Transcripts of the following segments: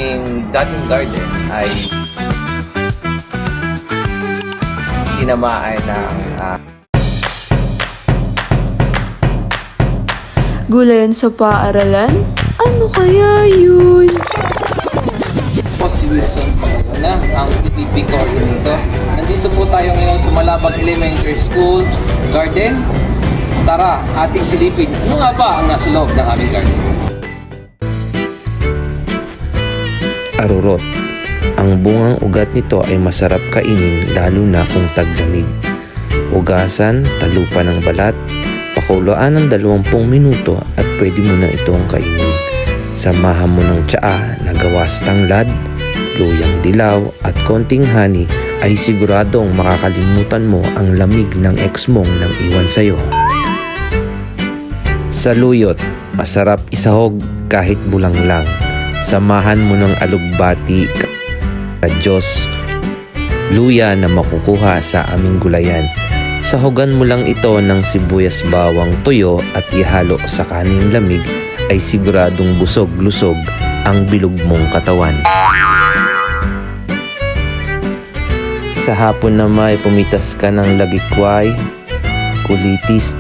dating garden ay tinamaan ng Gulayan sa paaralan? Ano kaya yun? si Wilson na ang TPP coordinator. Nandito po tayo ngayon sa Malabang Elementary School Garden. Tara, ating silipin. Ano nga ba ang nasa loob ng aming garden? Arurot. Ang bungang ugat nito ay masarap kainin lalo na kung taglamig. Ugasan, talupan ng balat, pakuluan ng 20 minuto at pwede mo na itong kainin. Samahan mo ng tsaa na gawas tanglad, luyang dilaw at konting honey ay siguradong makakalimutan mo ang lamig ng ex mong nang iwan sa'yo. Sa luyot, masarap isahog kahit bulang lang. Samahan mo ng alugbati, kadyos, luya na makukuha sa aming gulayan. Sahogan mo lang ito ng sibuyas bawang tuyo at ihalo sa kaning lamig ay siguradong busog-lusog ang bilog mong katawan. Sa hapon na may pumitas ka ng lagikway, kulitis,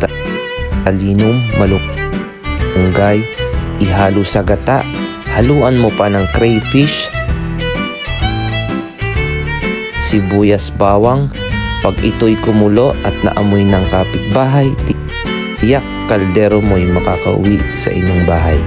talinum, malunggay, ihalo sa gata. Haluan mo pa ng crayfish, sibuyas bawang. Pag ito'y kumulo at naamoy ng kapitbahay, tiyak kaldero mo'y makakauwi sa inyong bahay.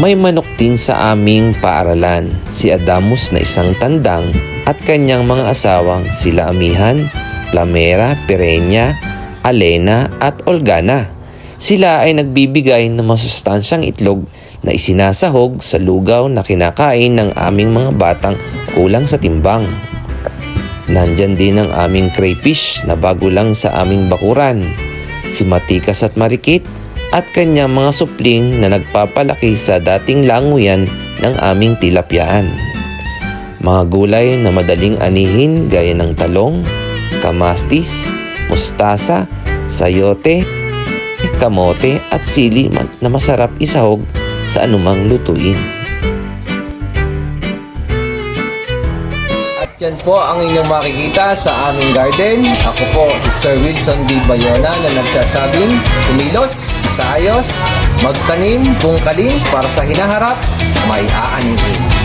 May manok din sa aming paaralan, si Adamus na isang tandang at kanyang mga asawang sila Amihan, Plamera, Pirenya, Alena at Olgana. Sila ay nagbibigay ng masustansyang itlog na isinasahog sa lugaw na kinakain ng aming mga batang kulang sa timbang. Nandyan din ang aming crayfish na bago lang sa aming bakuran, si Matikas at Marikit, at kanyang mga supling na nagpapalaki sa dating languyan ng aming tilapyaan. Mga gulay na madaling anihin gaya ng talong, kamastis, mustasa, sayote, kamote at sili na masarap isahog sa anumang lutuin. At yan po ang inyong makikita sa aming garden. Ako po si Sir Wilson D. Bayona na nagsasabing kumilos, isayos, magtanim, bungkalin para sa hinaharap, may aanin.